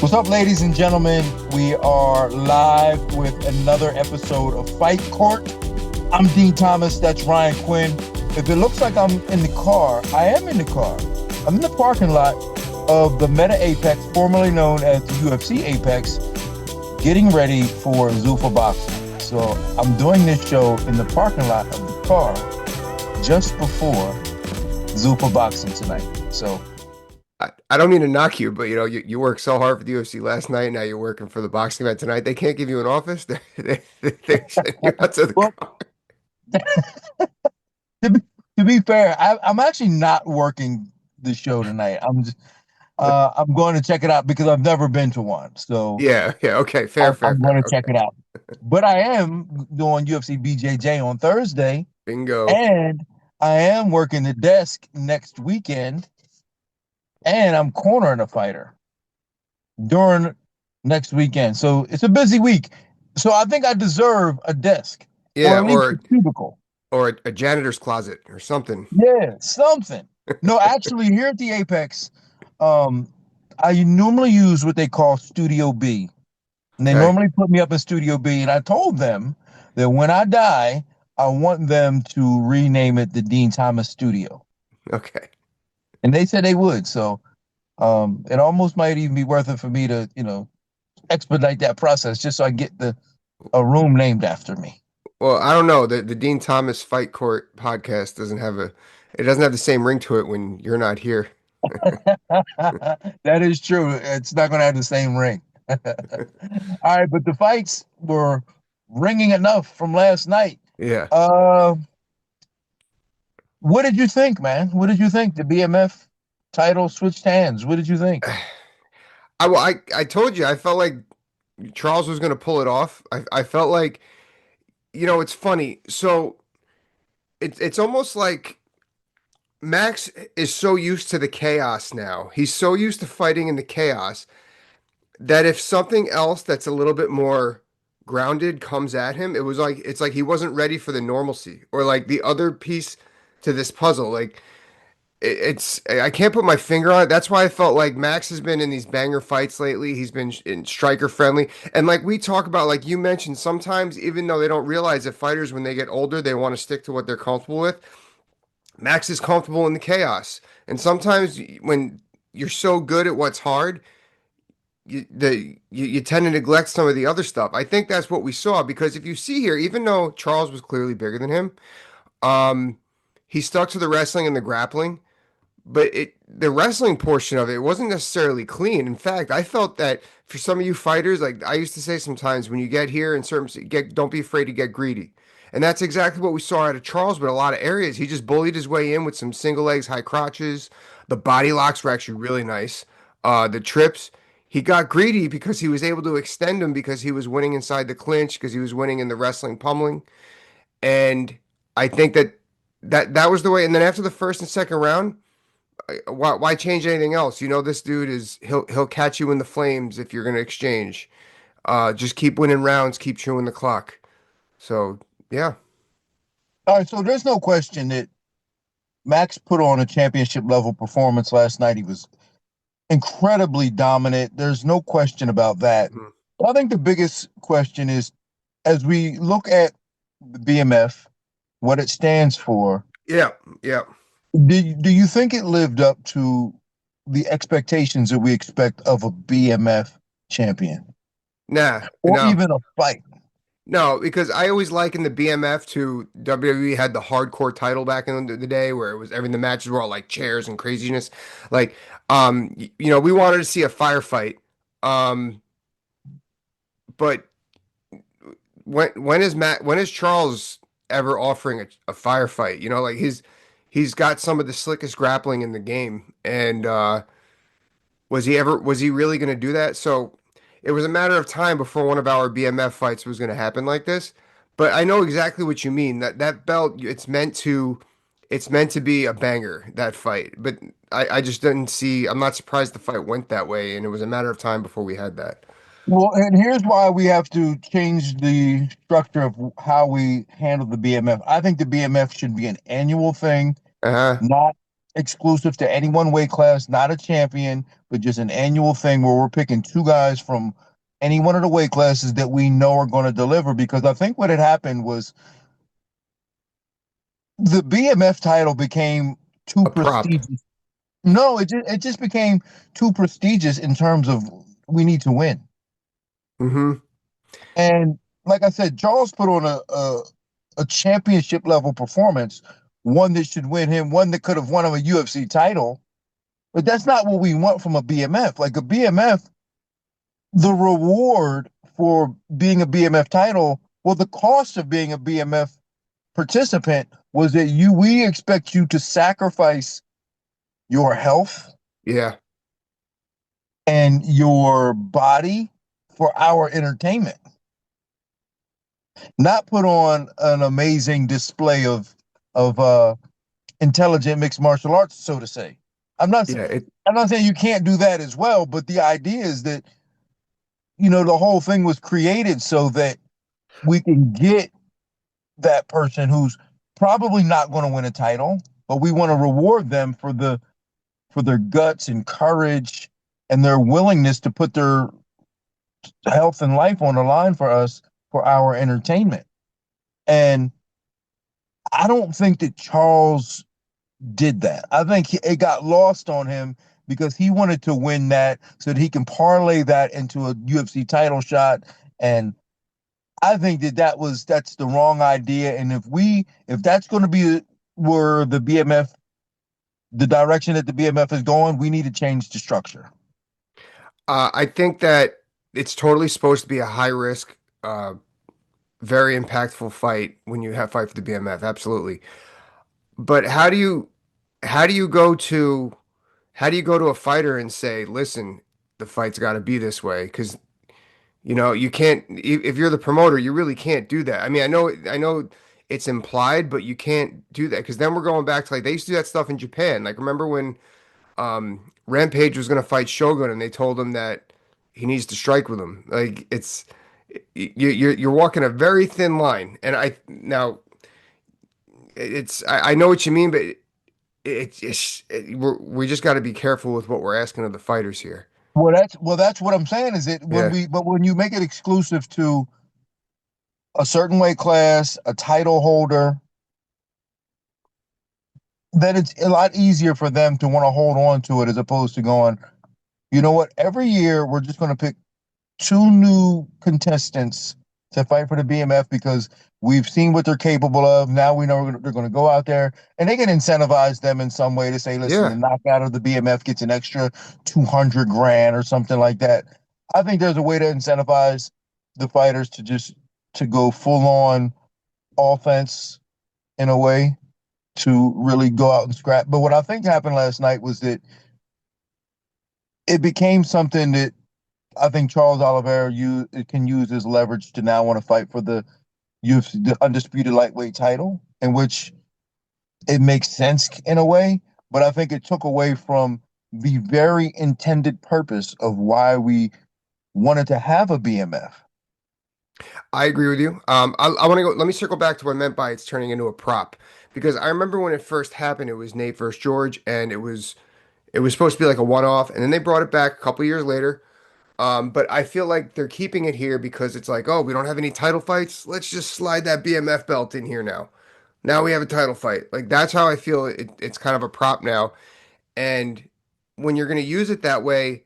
What's up, ladies and gentlemen? We are live with another episode of Fight Court. I'm Dean Thomas. That's Ryan Quinn. If it looks like I'm in the car, I am in the car. I'm in the parking lot of the Meta Apex, formerly known as the UFC Apex, getting ready for Zuffa boxing. So I'm doing this show in the parking lot of the car just before Zuffa boxing tonight. So I don't mean to knock you, but you worked so hard for the UFC last night. Now you're working for the boxing event tonight. They can't give you an office. They send you out to the well, car. to be, to be fair, I'm actually not working the show tonight. I'm going to check it out because I've never been to one. So Yeah, yeah. Okay, fair, fair, I'm going fair. to check Okay, it out. But I am doing UFC BJJ on Thursday, bingo. and I am working the desk next weekend, and I'm cornering a fighter during next weekend. So it's a busy week. So I think I deserve a desk or Yeah, at least a cubicle. or a janitor's closet or something. Yeah, something. No, actually, here at the Apex, um, I normally use what they call Studio B. And they Okay, normally put me up in Studio B. And I told them that when I die, I want them to rename it the Dean Thomas Studio. okay. And they said they would. So it almost might even be worth it for me to, expedite that process just so I get a room named after me. Well, I don't know. The Dean Thomas Fight Court podcast it doesn't have the same ring to it when you're not here. That is true. It's not going to have the same ring. All right, but the fights were ringing enough from last night. Yeah. Uh, what did you think, man? What did you think? The BMF title switched hands. What did you think? I told you I felt like Charles was going to pull it off. I felt like it's funny. So it's almost like Max is so used to the chaos now. He's so used to fighting in the chaos that if something else that's a little bit more grounded comes at him, it's like he wasn't ready for the normalcy or like the other piece to this puzzle. Like it's I can't put my finger on it. That's why I felt like Max has been in these banger fights lately. He's been in striker friendly. And like we talk about, like you mentioned, sometimes even though they don't realize that fighters when they get older, they want to stick to what they're comfortable with. Max is comfortable in the chaos. And sometimes when you're so good at what's hard, you tend to neglect some of the other stuff. I think that's what we saw because if you see here, even though Charles was clearly bigger than him, um, he stuck to the wrestling and the grappling, but the wrestling portion of it wasn't necessarily clean. In fact, I felt that for some of you fighters, like I used to say sometimes, when you get here in certain don't be afraid to get greedy. And that's exactly what we saw out of Charles, but a lot of areas he just bullied his way in with some single legs, high crotches. The body locks were actually really nice. The trips, he got greedy because he was able to extend them because he was winning inside the clinch, because he was winning in the wrestling pummeling. And I think that was the way. And then after the first and second round, why change anything else? This dude he'll catch you in the flames if you're going to exchange. Just keep winning rounds, keep chewing the clock. So yeah, All right, so there's no question that Max put on a championship level performance last night. He was incredibly dominant. There's no question about that. Mhm. I think the biggest question is as we look at the BMF, what it stands for, Yeah, yeah. do you think it lived up to the expectations that we expect of a BMF champion Nah, or no, even a fight? no, because I always liken the BMF to WWE had the hardcore title back in the day where it was everything. The matches were all like chairs and craziness. Like, we wanted to see a firefight. Um, but when is Charles ever offering a firefight? Like he's got some of the slickest grappling in the game, and was he really going to do that? So it was a matter of time before one of our BMF fights was going to happen like this. But I know exactly what you mean. That belt, it's meant to be a banger, that fight. But I just didn't see. I'm not surprised the fight went that way, and it was a matter of time before we had that. Well, and here's why we have to change the structure of how we handle the BMF. I think the BMF should be an annual thing, Uh-huh. not exclusive to any one weight class, not a champion, but just an annual thing where we're picking two guys from any one of the weight classes that we know are going to deliver. Because I think what had happened was the BMF title became too A prop. prestigious. No, it just became too prestigious in terms of we need to win. Hmm. And like I said, Charles put on a championship level performance, one that should win him, one that could have won him a UFC title. But that's not what we want from a BMF. Like a BMF, the reward for being a BMF title, well, the cost of being a BMF participant was that we expect you to sacrifice your health Yeah. and your body for our entertainment, not put on an amazing display of intelligent mixed martial arts, so to say. I'm not Yeah. I'm not saying you can't do that as well, but the idea is that the whole thing was created so that we can get that person who's probably not going to win a title, but we want to reward them for their guts and courage and their willingness to put their health and life on the line for us for our entertainment. And I don't think that Charles did that. I think it got lost on him because he wanted to win that so that he can parlay that into a UFC title shot. And I think that's the wrong idea. And if that's going to be where the direction that the BMF is going, we need to change the structure. I think that it's totally supposed to be a high risk, very impactful fight when you have fight for the BMF. Absolutely. But how do you go to how do you go to a fighter and say, listen, the fight's got to be this way? Because you can't. If you're the promoter, you really can't do that. I mean, I know it's implied, but you can't do that because then we're going back to like they used to do that stuff in Japan. Like remember when Rampage was going to fight Shogun and they told him that he needs to strike with him. Like you're walking a very thin line. And I know what you mean, but we just got to be careful with what we're asking of the fighters here. Well, that's what I'm saying is that Yeah. when you make it exclusive to a certain weight class, a title holder, then it's a lot easier for them to want to hold on to it as opposed to going, you know what, every year we're just going to pick two new contestants to fight for the BMF because we've seen what they're capable of. Now we know they're going to go out there and they can incentivize them in some way to say, listen, the Yeah. knockout of the BMF gets an extra 200 grand or something like that. I think there's a way to incentivize the fighters to go full on offense in a way to really go out and scrap. But what I think happened last night was that it became something that I think Charles Oliveira can use as leverage to now want to fight for the UFC, the undisputed lightweight title, in which it makes sense in a way. But I think it took away from the very intended purpose of why we wanted to have a BMF. I agree with you. I want to go. Let me circle back to what I meant by it's turning into a prop, because I remember when it first happened, it was Nate versus George, and it was supposed to be like a one-off, and then they brought it back a couple years later. But I feel like they're keeping it here because it's like, oh, we don't have any title fights. Let's just slide that BMF belt in here now. Now we have a title fight. Like that's how I feel. It's kind of a prop now, and when you're going to use it that way,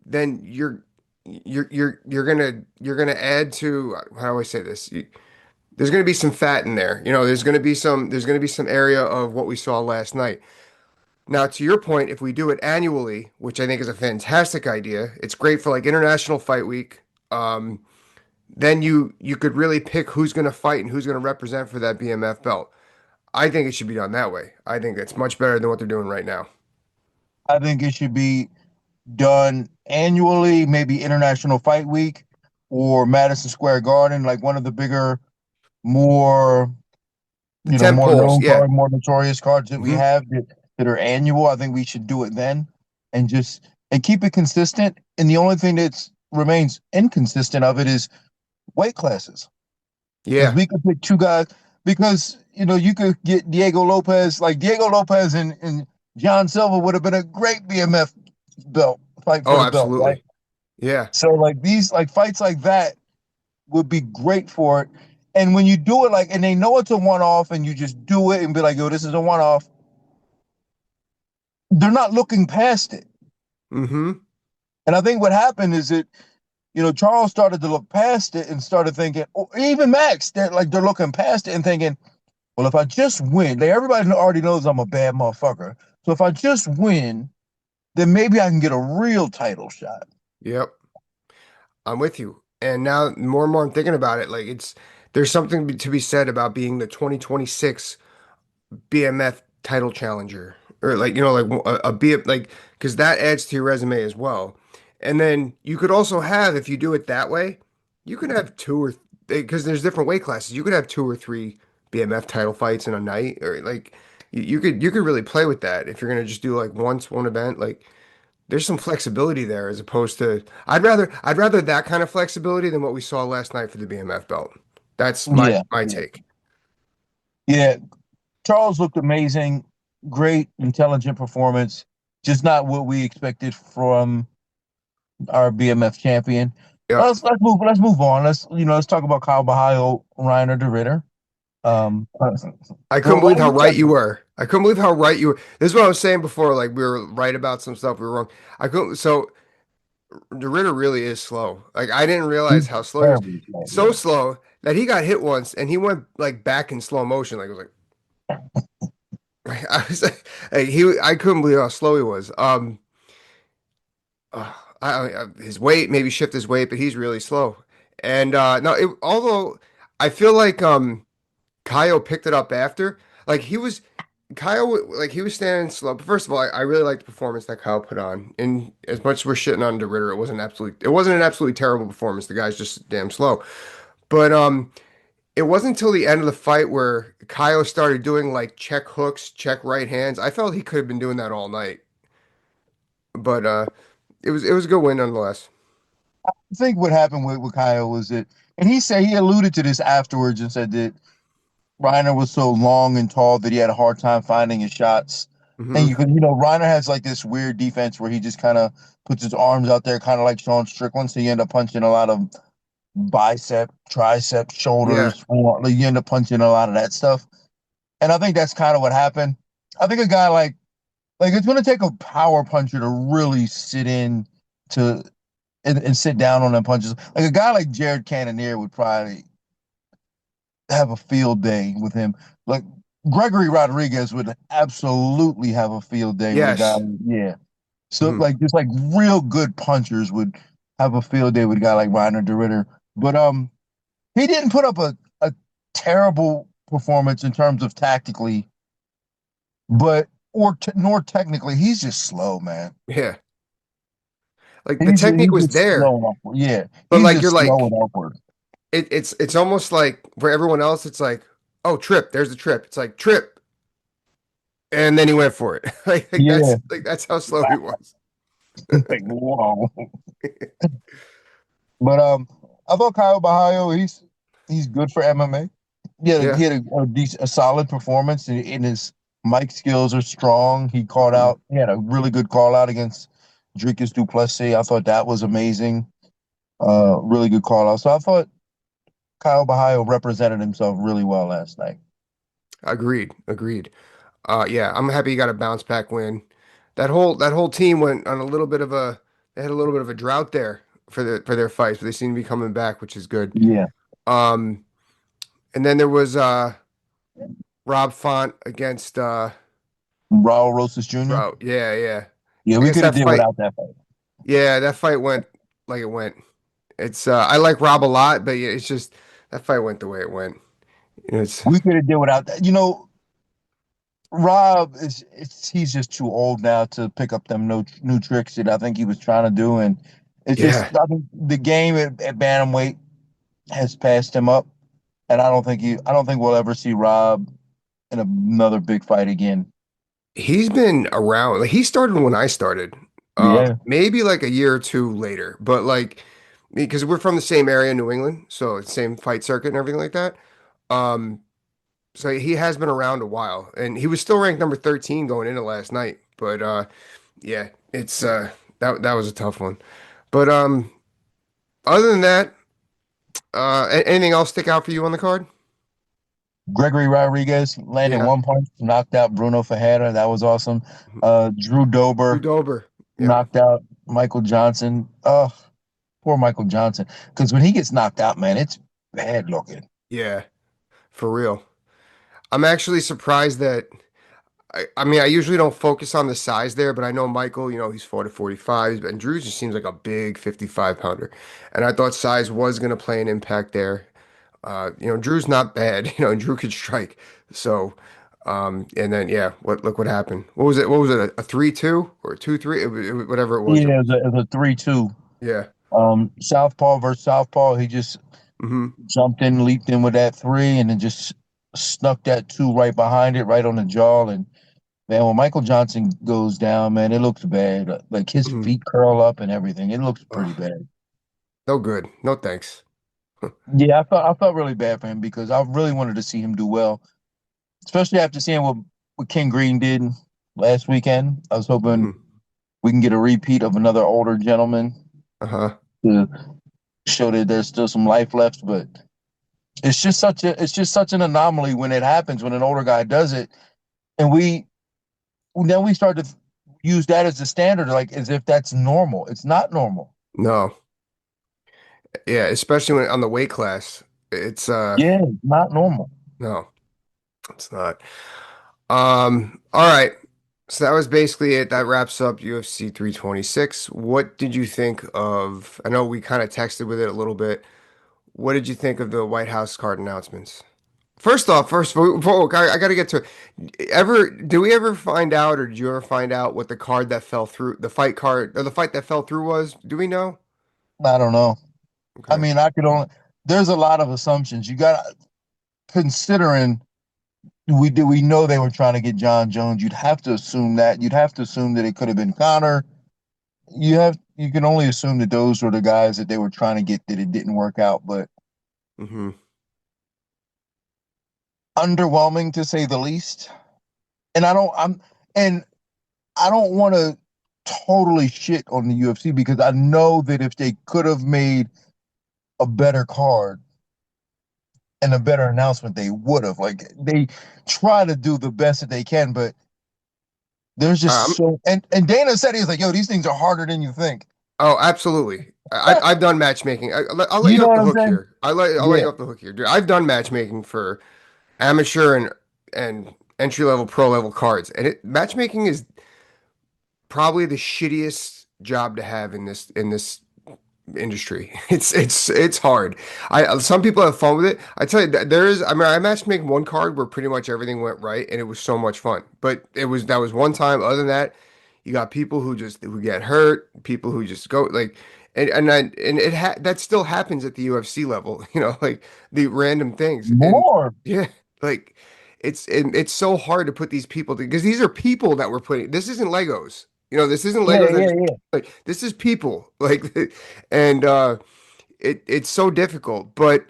then you're gonna add to how do I say this? There's going to be some fat in there. There's going to be some area of what we saw last night. Now, to your point, if we do it annually, which I think is a fantastic idea, it's great for like International Fight Week. Then you could really pick who's going to fight and who's going to represent for that BMF belt. I think it should be done that way. I think that's much better than what they're doing right now. I think it should be done annually, maybe International Fight Week or Madison Square Garden, like one of the bigger, more The temp more poles, known yeah. card, more notorious cards that we Hmm. have that are annual. I think we should do it then and just and keep it consistent. And the only thing that remains inconsistent of it is weight classes. Because Yeah. we could pick two guys because you could get Diego Lopez, like Diego Lopez and John Silver would have been a great BMF belt fight for Oh, the belt, right? absolutely. Yeah. So like these like fights like that would be great for it. And when you do it like, and they know it's a one off, and you just do it and be like, yo, this is a one off. They're not looking past it. Mm-hmm. And I think what happened is that Charles started to look past it and started thinking, or even Max, they're looking past it and thinking, well, if I just win, everybody already knows I'm a bad motherfucker. So if I just win, then maybe I can get a real title shot. Yep. I'm with you. And now more and more I'm thinking about it, like there's something to be said about being the 2026 BMF title challenger, or like like a B like because that adds to your resume as well. And then you could also have, if you do it that way, you could have two or because there's different weight classes. You could have two or three BMF title fights in a night, or like you could really play with that if you're gonna just do like once one event. Like there's some flexibility there as opposed to I'd rather that kind of flexibility than what we saw last night for the BMF belt. That's my Yeah, my yeah, take. yeah. Charles looked amazing, great, intelligent performance. Just not what we expected from our BMF champion. Yeah. Let's move on. Let's talk about Kyle Bahio, Reiner de Ritter. I couldn't Well, believe why how you right check you it? were. I couldn't believe how right you were. This is what I was saying before. Like we were right about some stuff, we were wrong. I couldn't. So the Ritter really is slow. Like I didn't realize He's how slow he was. terribly slow. So Yeah, slow that he got hit once and he went like back in slow motion. Like it was like I was like I couldn't believe how slow he was. His weight maybe shift his weight, but he's really slow. And no, although I feel like Caio picked it up after. Like Caio, like he was standing slow. But first of all, I really liked the performance that Caio put on. And as much as we're shitting on DeRitter, it wasn't an absolutely terrible performance. The guy's just damn slow. But it wasn't until the end of the fight where Caio started doing like check hooks, check right hands. I felt he could have been doing that all night. But it was a good win nonetheless. I think what happened with Kyle was that, and he alluded to this afterwards and said that Reiner was so long and tall that he had a hard time finding his shots. And Hmm. Reiner has like this weird defense where he just kind of puts his arms out there, kind of like Sean Strickland. So you end up punching a lot of bicep, tricep, Yeah. shoulders. Like, you end up punching a lot of that stuff. And I think that's kind of what happened. I think a guy like it's going to take a power puncher to really sit in to and sit down on them punches. Like a guy like Jared Cannonier would probably have a field day with him. Like Gregory Rodriguez would absolutely have a field day with a guy. Yes. Yeah. So Mhm. like just like real good punchers would have a field day with a guy like Reiner de Ritter. But he didn't put up a terrible performance in terms of tactically, but nor technically. He's just slow, man. Yeah. Like the technique He's was just there, slow and awkward. Yeah, but he's like you're just slow and like awkward. it's almost like for everyone else, it's like, oh, trip, there's the trip. It's like trip, and then he went for it. Like Yeah, that's how slow he was. like whoa. But I thought Kyle Bahio, he's good for MMA. Yeah, he Yeah. had a solid performance, and his mic skills are strong. He called Mhm. out. He had a really good call out against Dricus du Plessis. I thought that was amazing. Really good call out. So I thought Kyle Bahio represented himself really well last night. Agreed. Agreed. Yeah, I'm happy he got a bounce back win. That whole team went on a little bit of a they had a little bit of a drought there for their fights, but they seem to be coming back, which is good. Yeah, Um, and then there was Rob Font against Raul Rosas Jr. bro, yeah, yeah. Yeah, I we guess could have that did fight, without that fight. yeah, that fight went like it went. It's I like Rob a lot, but yeah, it's just that fight went the way it went. It's We could have did without that. Rob he's just too old now to pick up them no new tricks that I think he was trying to do, and it's just yeah, I think the game at bantamweight has passed him up, and I don't think we'll ever see Rob in another big fight again. he's been around. Like he started when I started. Yeah, Maybe like a year or two later, but like because we're from the same area, New England, so it's same fight circuit and everything like that. Um, so he has been around a while, and he was still ranked number 13 going into last night But yeah, it's that was a tough one. But other than that, anything else stick out for you on the card? Gregory Rodriguez landed Yeah. one punch, knocked out Bruno Ferreira. That was awesome. Drew Drew Dober Dober. Yep. knocked out Michael Johnson. Oh, poor Michael Johnson. Because when he gets knocked out, man, it's bad looking. Yeah, for real. I'm actually surprised that I mean I usually don't focus on the size there, but I know Michael, he's 4 to 45, and Drew just seems like a big 55 pounder. And I thought size was gonna play an impact there. Drew's not bad, and Drew could strike. So and then yeah, look what happened. What was it? What was it? A 3-2 or a 2-3? Whatever it was. It Yeah, was it was a 3-2. yeah. Southpaw versus Southpaw. He just Hmm. jumped in, leaped in with that three, and then just snuck that two right behind it, right on the jaw. And man, when Michael Johnson goes down, man, it looks bad. Like his Hmm. feet curl up and everything. It looks pretty Oh, bad. no good. No thanks. Yeah, I felt really bad for him because I really wanted to see him do well, especially after seeing what King Green did last weekend. I was hoping Hmm. we can get a repeat of another older gentleman Uh-huh. to show that there's still some life left. But it's just such an anomaly when it happens when an older guy does it, and we start to use that as the standard, like as if that's normal. It's not normal. No. Yeah, especially when on the weight class. It's Yeah, it's not normal. no, it's not. All right. So that was basically it. That wraps up UFC 326. What did you think of, I know we kind of texted with it a little bit. What did you think of the White House card announcements? First off, I got to get to it. Did we ever find out, or did you ever find out what the card that fell through, the fight card, or the fight that fell through was? Do we know? I don't know. I Okay. mean, I could only. There's a lot of assumptions. You got considering we know they were trying to get John Jones. You'd have to assume that. You'd have to assume that it could have been Connor. You can only assume that those were the guys that they were trying to get that it didn't work out. But Mm-hmm. underwhelming to say the least. And and I don't want to totally shit on the UFC because I know that if they could have made a better card and a better announcement, they would have. Like they try to do the best that they can, but there's just Um, so and Dana said he's like, yo, these things are harder than you think. oh, absolutely. I've done matchmaking. I'll let You you know off what the I'm hook saying? here. I'll let Yeah. you off the hook here, dude. I've done matchmaking for amateur and entry level, pro level cards, and matchmaking is probably the shittiest job to have in this industry. It's hard. I Some people have fun with it. I tell you, there is. I mean, I matchmake one card where pretty much everything went right, and it was so much fun. But that was one time. Other than that, you got people who get hurt, people who just go like, and that still happens at the UFC level. Like the random things, and More. yeah, like it's so hard to put these people because these are people that we're putting. This isn't Legos. This isn't Yeah, Legos that yeah, just yeah. like this is people like and it's so difficult, but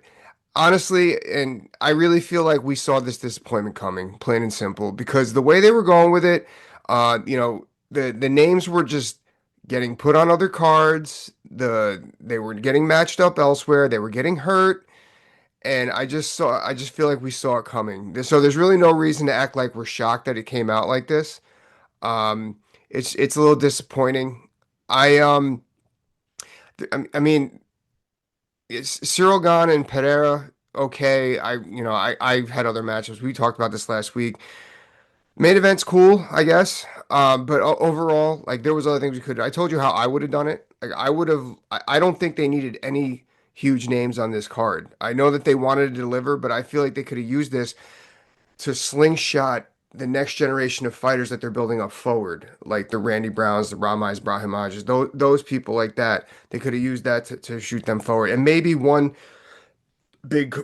honestly, and I really feel like we saw this disappointment coming, plain and simple, because the way they were going with it, the names were just getting put on other cards, they were getting matched up elsewhere, they were getting hurt, and I just feel like we saw it coming. So there's really no reason to act like we're shocked that it came out like this. um it's a little disappointing. I I mean, it's Cyril Gane and Pereira. Okay, I've had other matchups. We talked about this last week. Main event's cool, I guess. But overall, like there was other things we could. I told you how I would have done it. Like I would have. I don't think they needed any huge names on this card. I know that they wanted to deliver, but I feel like they could have used this to slingshot the next generation of fighters that they're building up forward, like the Randy Browns, the Ramais Brahimages, those people like that. They could have used that to shoot them forward, and maybe one big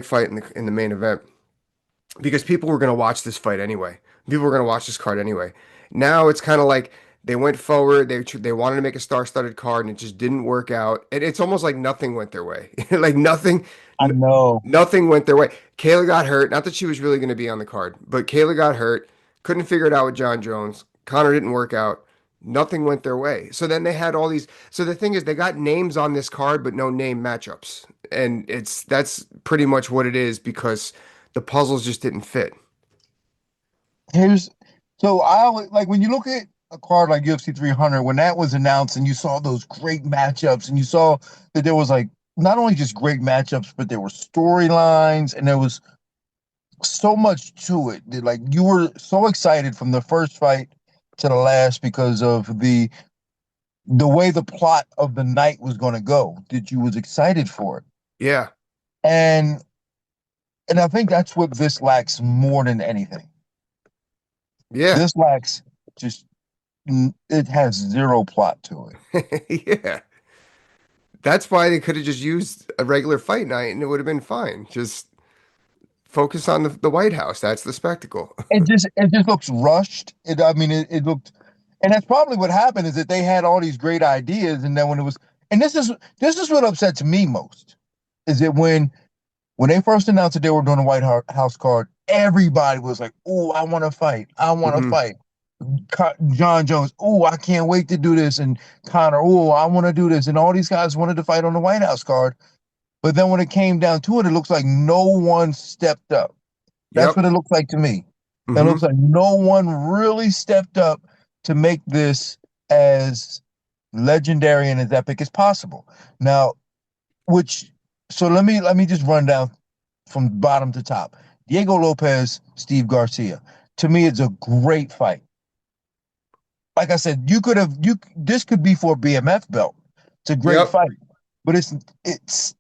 fight in the main event because people were going to watch this fight anyway. People were going to watch this card anyway. Now it's kind of like they went forward. They wanted to make a star-studded card, and it just didn't work out. And it's almost like nothing went their way. Like I know. nothing went their way. Kayla got hurt. Not that she was really going to be on the card, but Kayla got hurt. Couldn't figure it out with John Jones. Connor didn't work out. Nothing went their way. So then they had all these. So the thing is, they got names on this card, but no name matchups, and that's pretty much what it is because the puzzles just didn't fit. Here's so I always like when you look at a card like UFC 300 when that was announced and you saw those great matchups and you saw that there was like not only just great matchups but there were storylines and there was so much to it. Like you were so excited from the first fight to the last because of the way the plot of the night was going to go. That you was excited for it, Yeah, and I think that's what this lacks more than anything. yeah, This lacks just it has zero plot to it. yeah. That's why they could have just used a regular fight night and it would have been fine. Just focus on the White House. That's the spectacle. It just looks rushed. It looked, and that's probably what happened is that they had all these great ideas, and then when it was, and this is what upsets me most, is that when they first announced that they were doing a House card, everybody was like, "Oh, I want to fight! I want to Hmm. fight!" John Jones, "Oh, I can't wait to do this," and Connor, "Oh, I want to do this," and all these guys wanted to fight on the White House card. But then when it came down to it, it looks like no one stepped up. That's Yep. what it looks like to me. It Hmm. looks like no one really stepped up to make this as legendary and as epic as possible. Now, which so let me just run down from bottom to top. Diego Lopez, Steve Garcia. To me, it's a great fight. Like I said, you could have you this could be for a BMF belt. It's a great Yep. fight, but it's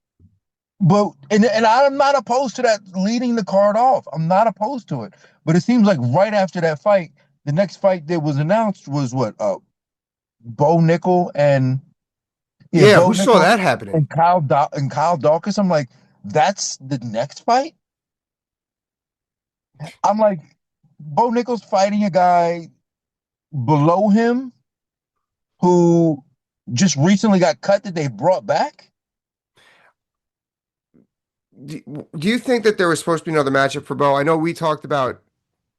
but and I'm not opposed to that leading the card off. I'm not opposed to it. But it seems like right after that fight, the next fight that was announced was what Bo Nickel and yeah, Yeah. Bo Who saw Nickel that happening? and Kyle Dawkins. I'm like, that's the next fight. I'm like, Bo Nickel's fighting a guy below him who just recently got cut that they brought back. Do you think that there was supposed to be another matchup for Bo? I know we talked about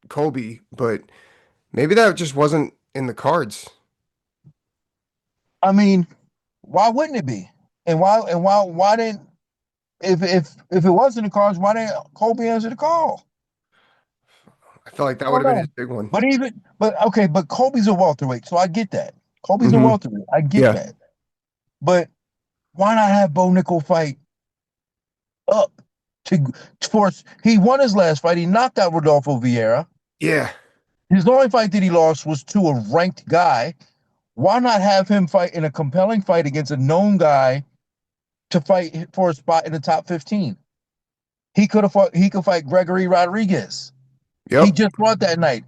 Kobe, but maybe that just wasn't in the cards. I mean, why wouldn't it be? And why didn't if it wasn't the cards, why didn't Kobe answer the call? I felt like that I would don't have been know. his big one. But okay, but Kobe's a welterweight, so I get that. Kobe's a Hmm. welterweight. I get Yeah. that. But why not have Bo Nickel fight up to force? He won his last fight. He knocked out Rodolfo Vieira. Yeah. His only fight that he lost was to a ranked guy. Why not have him fight in a compelling fight against a known guy to fight for a spot in the top 15? He could have fought. He could fight Gregory Rodriguez. He Yep. just fought that night.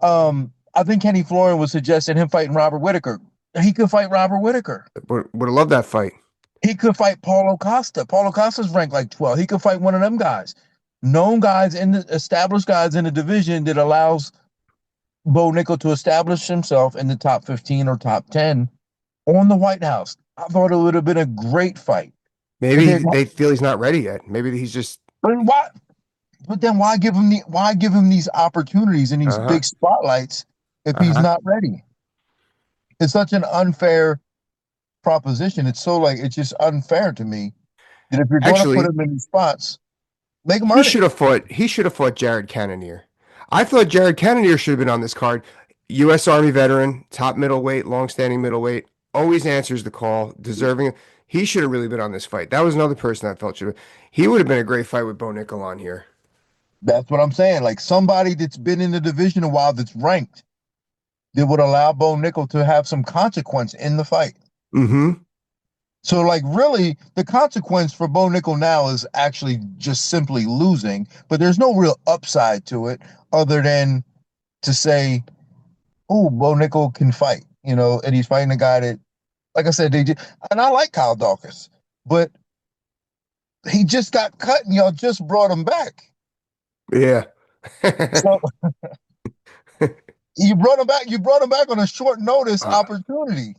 I think Kenny Florian was suggesting him fighting Robert Whitaker. He could fight Robert Whitaker. Would have loved that fight. He could fight Paulo Costa. Paulo Costa's ranked like 12. He could fight one of them guys. Known guys in the established guys in the division that allows Bo Nickel to establish himself in the top 15 or top 10 on the White House. I thought it would have been a great fight. But Maybe then they feel he's not ready yet. Maybe he's just why but then why give him these opportunities and these uh-huh. big spotlights if he's Uh-huh. not ready? It's such an unfair proposition. It's so like it's just unfair to me that if you're going to put Actually, him in these spots, make him earn it. he should have fought Jared Cannonier. I thought Jared Cannonier should have been on this card. U.S. Army veteran, top middleweight, long-standing middleweight, always answers the call, deserving. He should have really been on this fight. That was another person I felt should have. He would have been a great fight with Bo Nickel on here. That's what I'm saying. Like somebody that's been in the division a while that's ranked that would allow Bo Nickel to have some consequence in the fight. Mm-hmm. So, like, really, the consequence for Bo Nickel now is actually just simply losing, but there's no real upside to it other than to say, oh, Bo Nickel can fight, and he's fighting a guy that, like I said, and I like Kyle Dawkins, but he just got cut and y'all just brought him back. Yeah. So you brought him back on a short notice Uh, opportunity.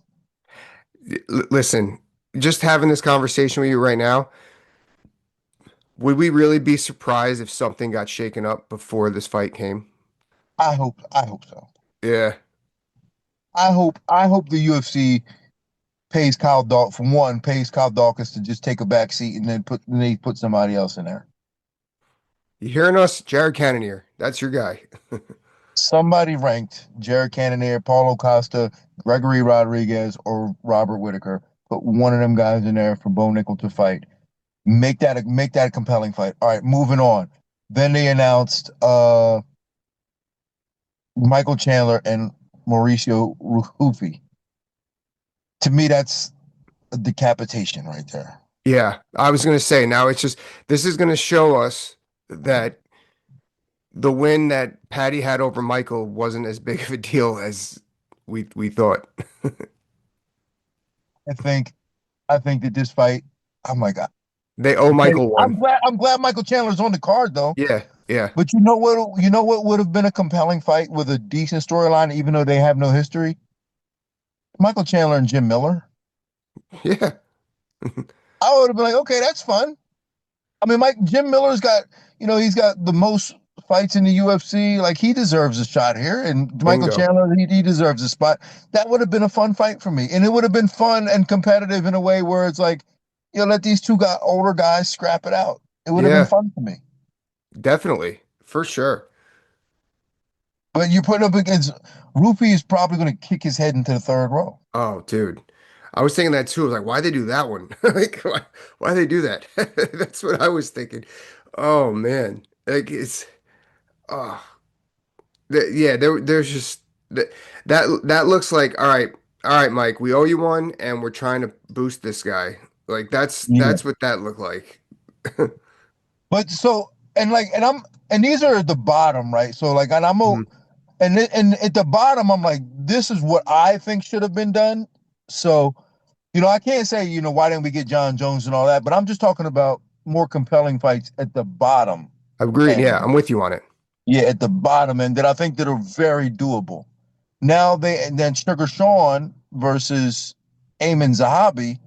listen, just having this conversation with you right now, would we really be surprised if something got shaken up before this fight came? I hope so. Yeah. I hope the UFC pays Kyle Dawkins for one, pays Kyle Dawkins to just take a back seat and then they put somebody else in there. You hearing us? Jared Cannonier. That's your guy. Somebody ranked Jared Cannonier, Paulo Costa, Gregory Rodriguez, or Robert Whitaker. Put one of them guys in there for Bo Nickel to fight. Make that a compelling fight. All right, moving on. Then they announced Michael Chandler and Mauricio Rufi. To me, that's a decapitation right there. Yeah, I was gonna say now it's just this is gonna show us that the win that Patty had over Michael wasn't as big of a deal as we thought. I think I think that this fight, oh my God. They owe Okay, Michael I'm one. glad I'm glad Michael Chandler's on the card though. Yeah, yeah, But you know what would have been a compelling fight with a decent storyline, even though they have no history? Michael Chandler and Jim Miller. yeah, I would have been like, okay, that's fun. I mean, Jim Miller's got, he's got the most fights in the UFC. Like he deserves a shot here, and Michael bingo. Chandler, he deserves a spot. That would have been a fun fight for me, and it would have been fun and competitive in a way where it's like, let these two older guys scrap it out. It would have been Yeah, fun for me. definitely, for sure. But you're putting up against Rupee is probably going to kick his head into the third row. Oh, dude. I was thinking that too. I was like, why they do that one? Like, why they do that? That's what I was thinking. Oh man. Like it's oh yeah, there's just that looks like all right, Mike, we owe you one and we're trying to boost this guy. Like Yeah. that's what that looked like. But so and these are at the bottom, right? So like and I'm Mhm. and at the bottom I'm like this is what I think should have been done. So, I can't say, why didn't we get John Jones and all that, but I'm just talking about more compelling fights at the bottom Agreed. Yeah, end. I'm with you on it. Yeah, at the bottom end that I think that are very doable. Now and then Sugar Sean versus Eamon Zahabi,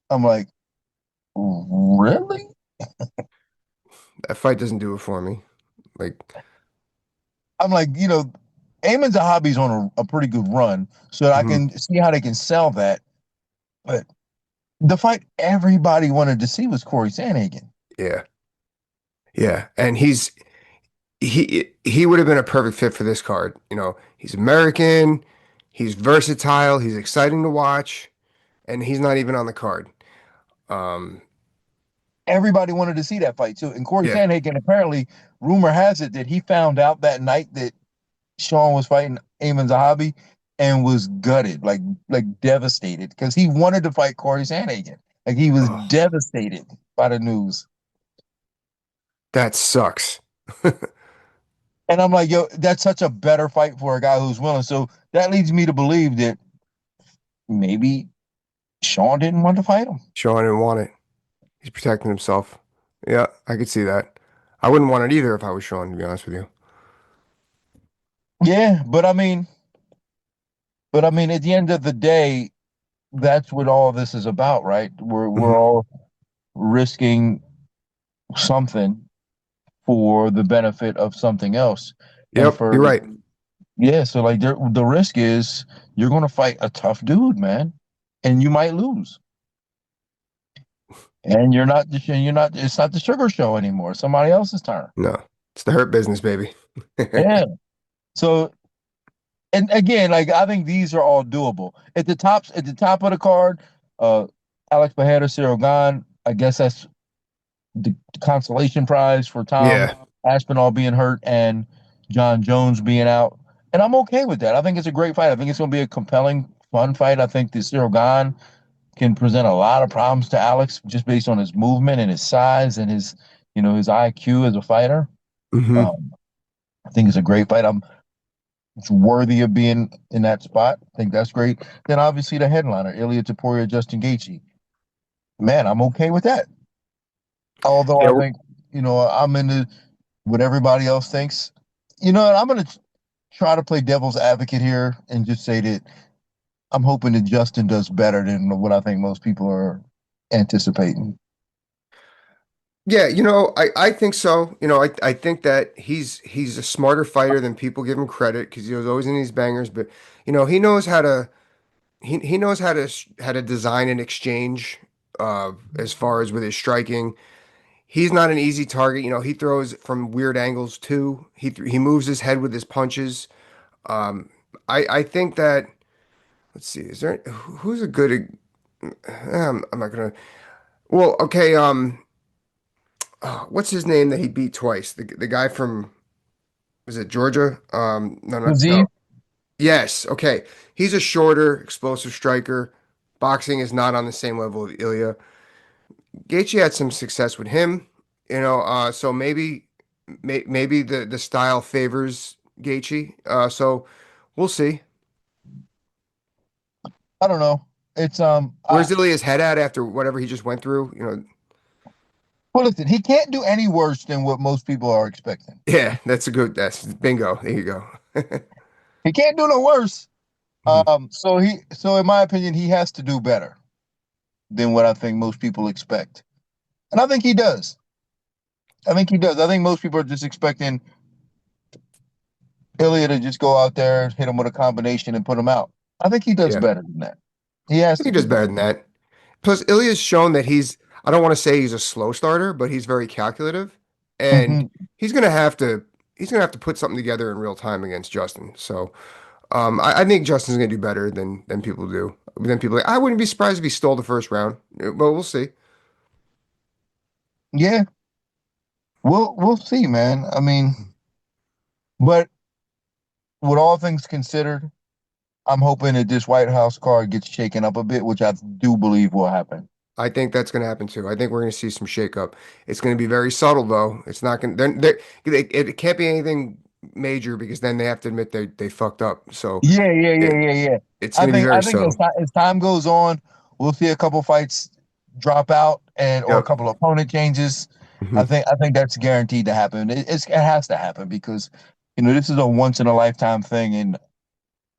I'm like, really? That fight doesn't do it for me. Like, I'm like, Eamon Zahabi's on a pretty good run, so I mhm. can see how they can sell that. But the fight everybody wanted to see was Corey Sandhagen. Yeah. Yeah. And he would have been a perfect fit for this card. You know, he's American, he's versatile, he's exciting to watch, and he's not even on the card. Um, Everybody wanted to see that fight too. And Corey yeah. Sandhagen, apparently, rumor has it that he found out that night that Sean was fighting Eamon Zahabi and was gutted, like devastated, because he wanted to fight Corey Sandhagen. Like he was Oh, devastated by the news. that sucks. And I'm like, yo, that's such a better fight for a guy who's willing. So that leads me to believe that maybe Sean didn't want to fight him. Sean didn't want it. He's protecting himself. Yeah, I could see that. I wouldn't want it either if I was Sean, to be honest with you. Yeah, but I mean, at the end of the day, that's what all this is about, right? We're Hmm. all risking something for the benefit of something else. And Yep, you're right. yeah, so like the risk is you're going to fight a tough dude, man, and you might lose. And you're not it's not the sugar show anymore. It's somebody else's turn. No, it's the hurt business, baby. Yeah. So and again, like I think these are all doable. At the top of the card, uh Alex Bajeda, Cyril Gane, I guess that's the consolation prize for Tom Yeah. Aspinall being hurt and John Jones being out. And I'm okay with that. I think it's a great fight. I think it's going to be a compelling, fun fight. I think that Cyril Gane can present a lot of problems to Alex just based on his movement and his size and his IQ as a fighter. Hmm. Um, I think it's a great fight. It's worthy of being in that spot. I think that's great. Then obviously the headliner, Ilia Topuria, Justin Gaethje. Man, I'm okay with that. Although Yeah. I think, I'm into what everybody else thinks. I'm going to try to play devil's advocate here and just say that I'm hoping that Justin does better than what I think most people are anticipating. Yeah, I think so. I think that he's a smarter fighter than people give him credit because he was always in these bangers, but he knows how to he knows how to design an exchange as far as with his striking. He's not an easy target. He throws from weird angles too. He moves his head with his punches. Um, I think that let's see, is there who's a good I'm not gonna well, okay, what's his name that he beat twice? The guy from was it Georgia? No, no, no. Disease. Yes, okay. He's a shorter, explosive striker. Boxing is not on the same level of Ilia. Gaethje had some success with him, so maybe the style favors Gaethje. So we'll see. I don't know. It's Where's Ilia's head at after whatever he just went through? well, listen, he can't do any worse than what most people are expecting. Yeah, that's bingo. There you go. He can't do no worse. Mhm. So in my opinion, he has to do better than what I think most people expect. And I think he does. I think he does. I think most people are just expecting Ilya to just go out there, hit him with a combination and put him out. I think he does Yeah, better than that. He has he to do does better better. than that. Plus, Ilya's shown that I don't want to say he's a slow starter, but he's very calculative. And Hmm. he's gonna have to he's gonna have to put something together in real time against Justin. So I think Justin's gonna do better than people do. Than people I wouldn't be surprised if he stole the first round. But we'll see. Yeah, we'll see, man. I mean, but with all things considered, I'm hoping that this White House card gets shaken up a bit, which I do believe will happen. I think that's going to happen too. I think we're going to see some shakeup. It's going to be very subtle though. It's not going to, it can't be anything major because then they have to admit they fucked up. So Yeah, yeah, yeah, it, yeah, yeah. it's I going to be think I very think subtle. as time goes on, we'll see a couple fights drop out and or a Yep. couple opponent changes. Hmm. I think that's guaranteed to happen. It has to happen because this is a once in a lifetime thing, and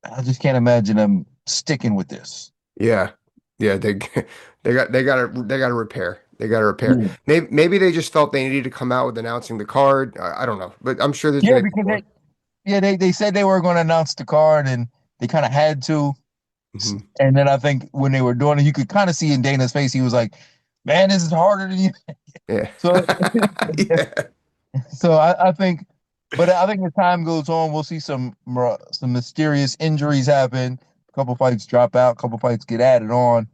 I just can't imagine them sticking with this. Yeah. Yeah. They got to repair. They got to repair. Yeah, Maybe they just felt they needed to come out with announcing the card. I don't know, but I'm sure there's yeah, going to be because more. they said they were going to announce the card, and they kind of had to. Hmm. And then I think when they were doing it, you could kind of see in Dana's face, he was like, "Man, this is harder than you." Yeah. So Yeah. So I think, but I think as time goes on, we'll see some mysterious injuries happen. A couple fights drop out, a couple fights get added on.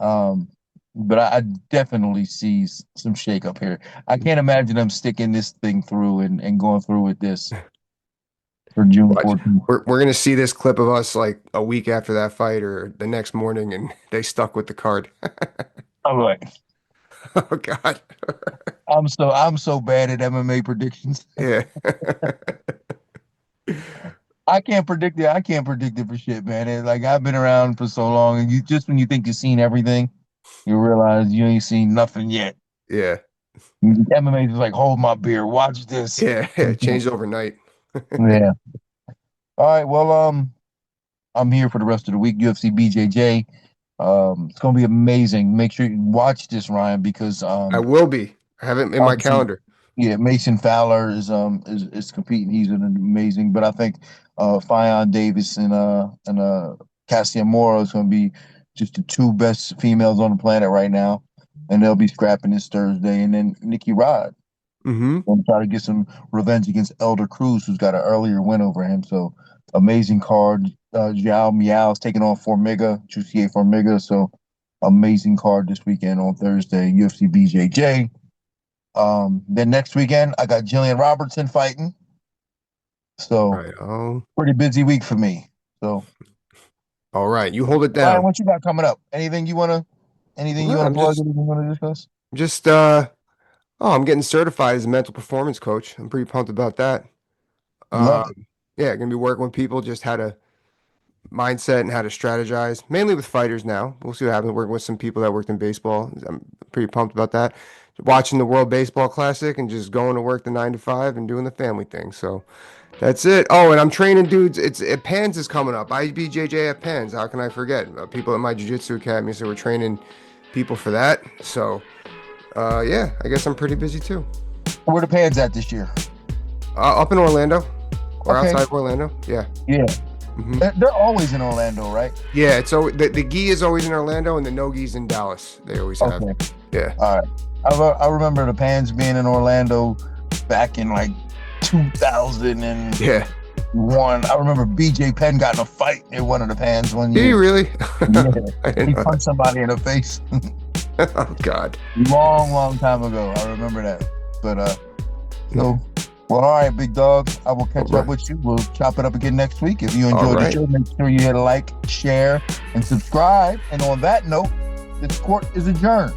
Um, but I definitely see some shakeup here. I can't imagine them sticking this thing through and going through with this for June Watch. 14th. We're gonna see this clip of us like a week after that fight or the next morning, and they stuck with the card. I'm like, Oh God. I'm so bad at MMA predictions. Yeah. I can't predict it. I can't predict it for shit, man. Like I've been around for so long, and you just when you think you've seen everything, you realize you ain't seen nothing yet. Yeah. MMA is like, hold my beer, watch this. Yeah. Yeah. Changed overnight. Yeah. All right. Well, I'm here for the rest of the week. UFC BJJ. It's gonna be amazing. Make sure you watch this, Ryan, because I will be. I have it in my obviously, calendar. yeah, Mason Fowler is competing. He's an amazing, but I think Fionn Davis and Cassia Mora is gonna be just the two best females on the planet right now, and they'll be scrapping this Thursday, and then Nikki Rod. Hmm. And try to get some revenge against Elder Cruz, who's got an earlier win over him. So amazing card. Zhao Miao's taking on Formiga, Chusier Formiga. So amazing card this weekend on Thursday, UFC BJJ. Then next weekend, I got Jillian Robertson fighting. So Right. Oh. pretty busy week for me. So All right. You hold it Ryan, down. what you got coming up? Anything you No, wanna I'm plug? just Anything you wanna discuss? just oh, I'm getting certified as a mental performance coach. I'm pretty pumped about that. Love it. Yeah, gonna be working with people just how to mindset and how to strategize, mainly with fighters now. We'll see what happens. Working with some people that worked in baseball. I'm pretty pumped about that. Watching the World Baseball Classic and just going to work the 9 to 5 and doing the family thing. So that's it. Oh, and I'm training dudes. It's Pans is coming up. IBJJ at Pans. How can I forget? People at my jiu-jitsu academy, so we're training people for that. So Yeah, I guess I'm pretty busy too. Where the Pans at this year? Up in Orlando, or Okay. outside of Orlando. Yeah. Yeah. hmm They're always in Orlando, right? Yeah. So the gi is always in Orlando, and the no gi's in Dallas. They always have. Okay. Yeah. All right. I remember the Pans being in Orlando back in like 2001. Yeah. I remember BJ Penn got in a fight in one of the Pans one Did year. you really? Yeah. I didn't He know punched somebody in the face. that. Oh God. Long time ago. I remember that. But well, all right, big dog. I will catch up with you. We'll chop it up again next week. If you enjoyed the show, make sure you hit like, share, and subscribe. And on that note, this court is adjourned.